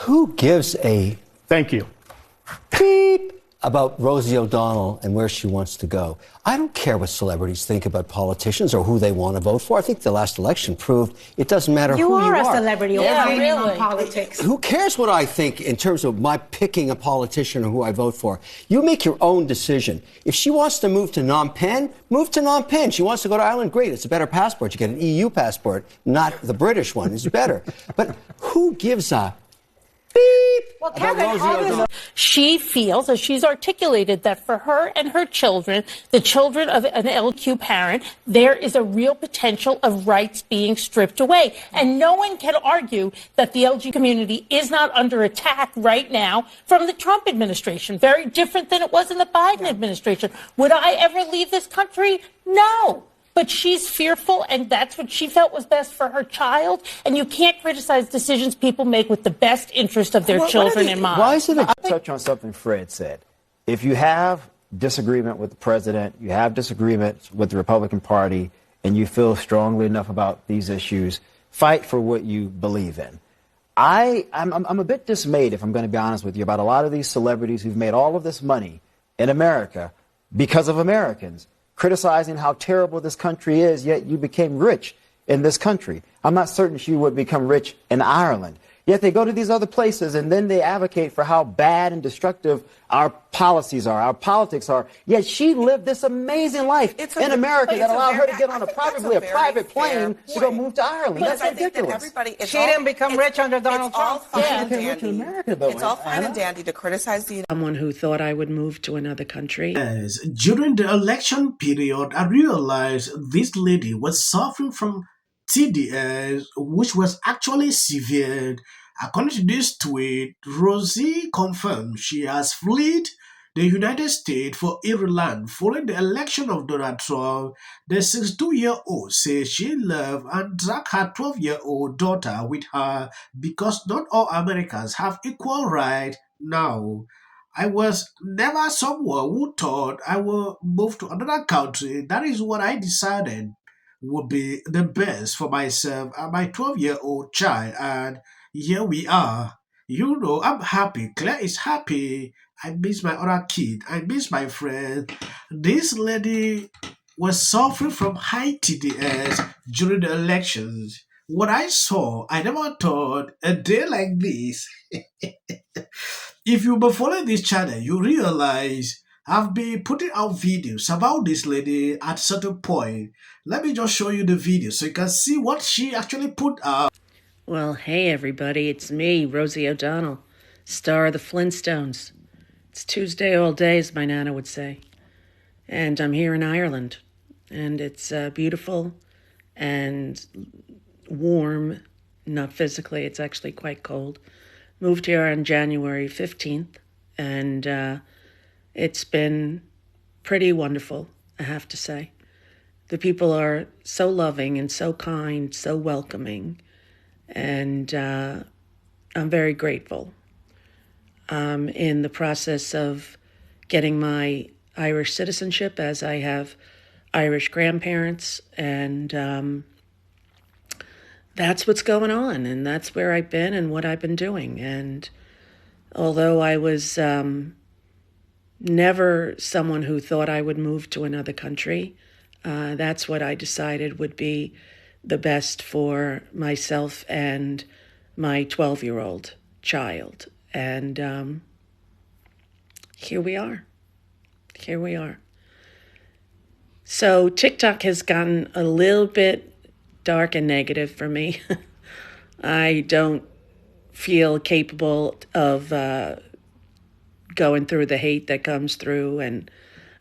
Who gives a Thank you. beep about Rosie O'Donnell and where she wants to go? I don't care what celebrities think about politicians or who they want to vote for. I think the last election proved it doesn't matter who you are. You are a celebrity opining on politics. Who cares what I think in terms of my picking a politician or who I vote for? You make your own decision. If she wants to move to Phnom Penh, move to Phnom Penh. She wants to go to Ireland, great. It's a better passport. You get an EU passport, not the British one. It's better. But who gives a beep Well, about Kevin, Rosie O'Donnell? She feels, as she's articulated, that for her and her children, the children of an LQ parent, there is a real potential of rights being stripped away. And no one can argue that the LG community is not under attack right now from the Trump administration. Very different than it was in the Biden administration. Would I ever leave this country? No. But she's fearful, and that's what she felt was best for her child. And you can't criticize decisions people make with the best interest of their children in mind. Why is it I'll touch on something Fred said. If you have disagreement with the president, you have disagreements with the Republican Party, and you feel strongly enough about these issues, fight for what you believe in. I'm a bit dismayed, if I'm going to be honest with you, about a lot of these celebrities who've made all of this money in America because of Americans, criticizing how terrible this country is, yet you became rich in this country. I'm not certain she would become rich in Ireland. Yet they go to these other places and then they advocate for how bad and destructive our policies are, our politics are. Yet she lived this amazing life in America that allowed her to get on a private plane to go move to Ireland. That's ridiculous. She didn't become rich under Donald Trump. It's all fine and dandy to criticize the Someone who thought I would move to another country. Yes, during the election period, I realized this lady was suffering from TDS, which was actually severe. According to this tweet, Rosie confirmed she has fled the United States for Ireland following the election of Donald Trump. The 62-year-old says she loved and dragged her 12-year-old daughter with her because not all Americans have equal rights now. I was never someone who thought I would move to another country. That is what I decided would be the best for myself and my 12-year-old child, and here we are. You know, I'm happy. Claire is happy. I miss my other kid. I miss my friend. This lady was suffering from high TDS during the elections. What I saw, I never thought a day like this. If you been following this channel, you realize I've been putting out videos about this lady at a certain point. Let me just show you the video so you can see what she actually put out. Well, hey, everybody. It's me, Rosie O'Donnell, star of the Flintstones. It's Tuesday all day, as my Nana would say. And I'm here in Ireland. And it's beautiful and warm. Not physically, it's actually quite cold. Moved here on January 15th. And it's been pretty wonderful, I have to say. The people are so loving and so kind, so welcoming. And I'm very grateful. I'm in the process of getting my Irish citizenship, as I have Irish grandparents, and that's what's going on, and that's where I've been and what I've been doing. And although I was never someone who thought I would move to another country, that's what I decided would be the best for myself and my 12-year-old child. And here we are. Here we are. So TikTok has gotten a little bit dark and negative for me. I don't feel capable of going through the hate that comes through, and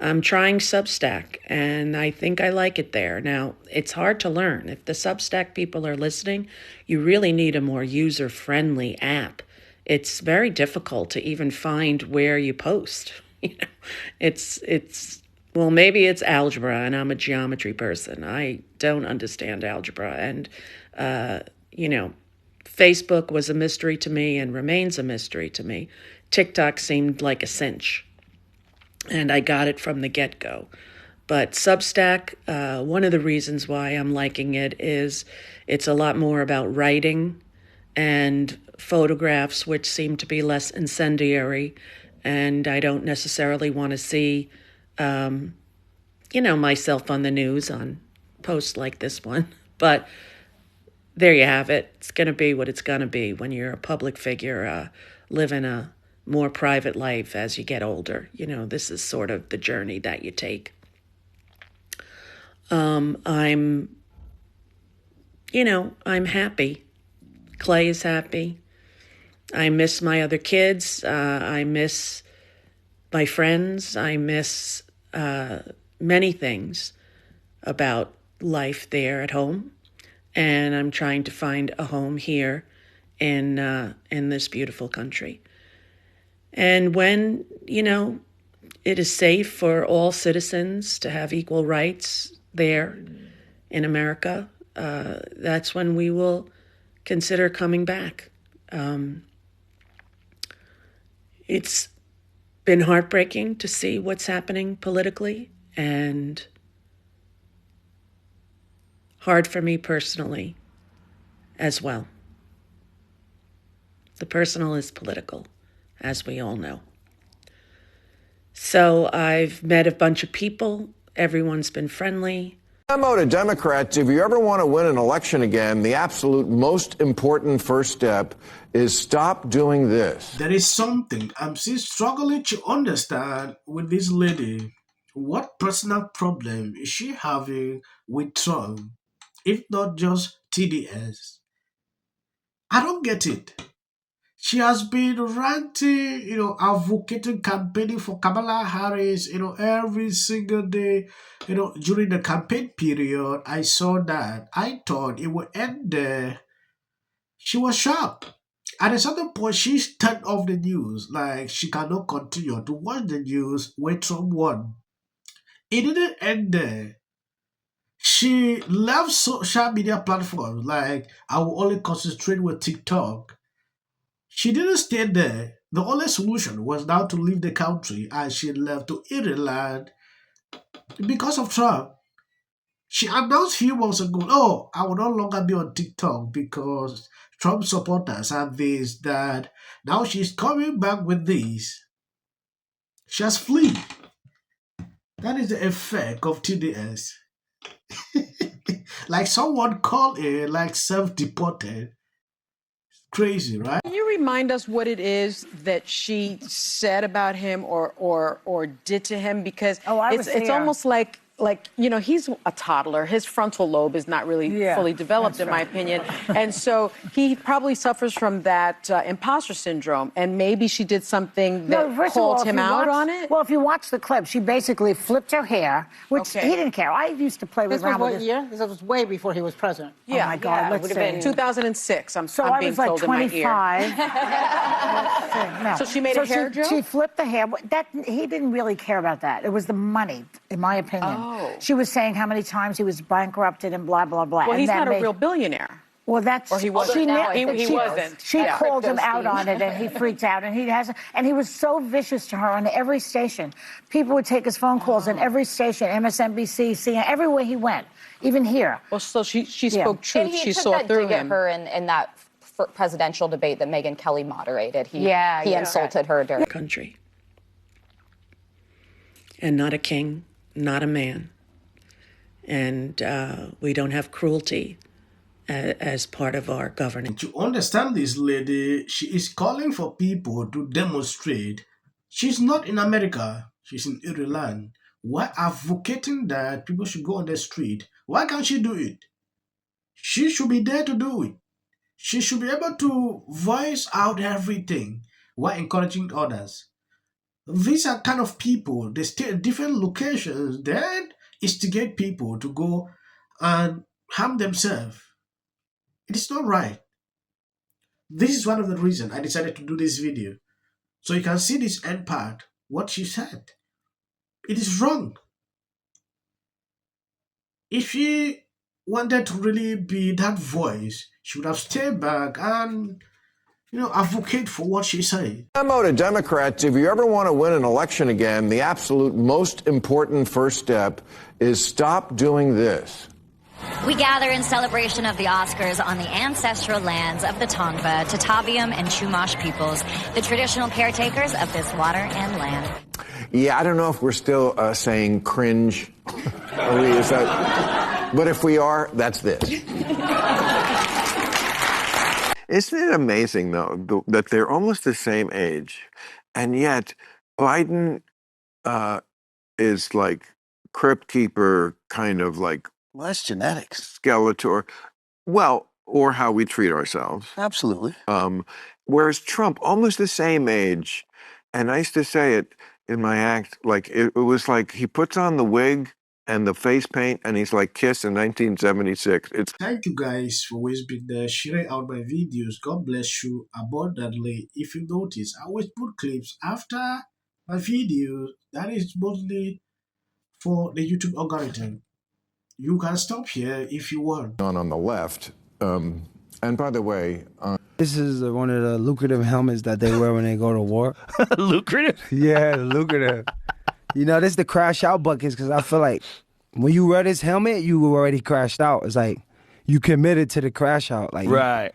I'm trying Substack, and I think I like it there. Now, it's hard to learn. If the Substack people are listening, you really need a more user-friendly app. It's very difficult to even find where you post. You know, it's well, maybe it's algebra, and I'm a geometry person. I don't understand algebra, and Facebook was a mystery to me and remains a mystery to me. TikTok seemed like a cinch, and I got it from the get-go. But Substack, one of the reasons why I'm liking it is it's a lot more about writing and photographs which seem to be less incendiary. And I don't necessarily want to see, myself on the news on posts like this one. But there you have it. It's going to be what it's going to be when you're a public figure, living a more private life as you get older. This is sort of the journey that you take. I'm happy. Clay is happy. I miss my other kids. I miss my friends. I miss many things about life there at home. And I'm trying to find a home here in this beautiful country. And when, it is safe for all citizens to have equal rights there in America, that's when we will consider coming back. It's been heartbreaking to see what's happening politically and hard for me personally as well. The personal is political, as we all know. So I've met a bunch of people. Everyone's been friendly. Memo to Democrats, if you ever want to win an election again, the absolute most important first step is stop doing this. There is something I'm still struggling to understand with this lady. What personal problem is she having with Trump, if not just TDS? I don't get it. She has been ranting, advocating, campaigning for Kamala Harris, every single day, during the campaign period. I saw that. I thought it would end there. She was shocked. At a certain point, she turned off the news. Like, she cannot continue to watch the news when Trump won. It didn't end there. She left social media platforms. Like, I will only concentrate with TikTok. She didn't stay there. The only solution was now to leave the country, and she left to Ireland because of Trump. She announced a few months ago, I will no longer be on TikTok because Trump supporters have this, that. Now she's coming back with this. She has fled. That is the effect of TDS. Like someone called it like self-deported. Crazy, right? Can you remind us what it is that she said about him or did to him? Because it's almost like he's a toddler. His frontal lobe is not really fully developed, in my opinion. And so he probably suffers from that imposter syndrome. And maybe she did something that called him out on it. Well, if you watch the clip, she basically flipped her hair, which he didn't care. I used to play with around with this. What year? This was way before he was president. Yeah. Oh, my God. It would have been 2006. I'm I being was like told 25. in my ear. So she made a hair joke? She flipped the hair. He didn't really care about that. It was the money, in my opinion. Oh. She was saying how many times he was bankrupted and blah, blah, blah. Well, he's not a real billionaire. Well, that's... Or he wasn't. He wasn't. She called him out on it, and he freaked out. And he was so vicious to her on every station. People would take his phone calls in every station, MSNBC, CNN, everywhere he went, even here. Well, so she spoke truth. And she saw through him. Her in that presidential debate that Megyn Kelly moderated. He insulted her during country. And not a king, not a man. And we don't have cruelty as part of our governance. To understand this lady, she is calling for people to demonstrate. She's not in America. She's in Ireland. Why advocating that people should go on the street? Why can't she do it? She should be there to do it. She should be able to voice out everything while encouraging others. These are kind of people, they stay at different locations, then instigate people to go and harm themselves. It is not right. This is one of the reasons I decided to do this video. So you can see this end part, what she said. It is wrong. If she wanted to really be that voice, she would have stayed back and advocate for what she said. Memo to Democrats, if you ever want to win an election again, the absolute most important first step is stop doing this. We gather in celebration of the Oscars on the ancestral lands of the Tongva, Tataviam, and Chumash peoples, the traditional caretakers of this water and land. Yeah, I don't know if we're still saying cringe. But if we are, that's this. Isn't it amazing, though, that they're almost the same age, and yet Biden is like crypt keeper, kind of like... Well, that's genetics. Skeletor. Well, or how we treat ourselves. Absolutely. Whereas Trump, almost the same age, and I used to say it in my act, like it was like he puts on the wig and the face paint, and he's like Kiss in 1976. Thank you guys for always being there, sharing out my videos. God bless you abundantly. If you notice, I always put clips after my videos. That is mostly for the YouTube algorithm. You can stop here if you want. On the left. And by the way... This is one of the lucrative helmets that they wear when they go to war. Lucrative? Yeah, lucrative. You know, this is the crash out buckets, because I feel like when you wear this helmet, you already crashed out. It's like you committed to the crash out. Like Right.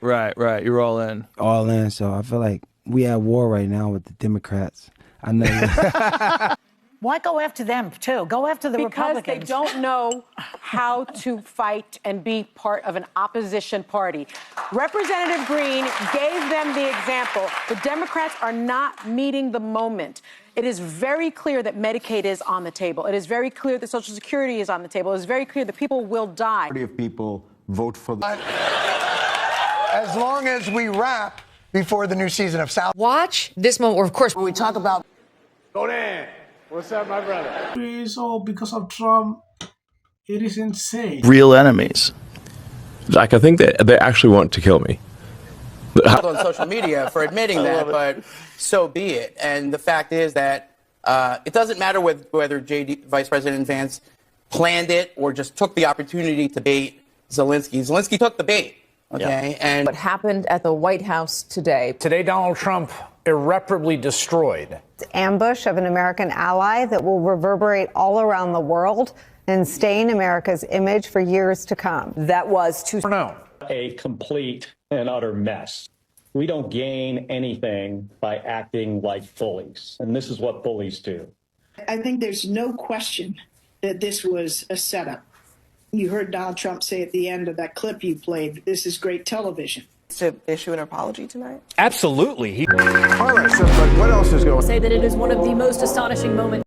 You're all in. All in. So I feel like we at war right now with the Democrats. I know. Why go after them, too? Go after the Republicans. Because they don't know how to fight and be part of an opposition party. Representative Green gave them the example. The Democrats are not meeting the moment. It is very clear that Medicaid is on the table. It is very clear that Social Security is on the table. It is very clear that people will die. Of people vote for... As long as we wrap before the new season of South. Watch this moment where, of course, when we talk about... Go there. What's up, my brother? It's all because of Trump. It is insane. Real enemies. Jack, I think that they actually want to kill me. On social media for admitting that, but so be it. And the fact is that it doesn't matter whether Vice President Vance planned it or just took the opportunity to bait Zelensky. Zelensky took the bait, okay? Yeah. And what happened at the White House today? Today, Donald Trump irreparably destroyed. Ambush of an American ally that will reverberate all around the world and stain America's image for years to come. That was too... No. A complete and utter mess. We don't gain anything by acting like bullies, and this is what bullies do. I think there's no question that this was a setup. You heard Donald Trump say at the end of that clip you played, this is great television. To issue an apology tonight? Absolutely. All right, so but what else is going on? Say that it is one of the most astonishing moments.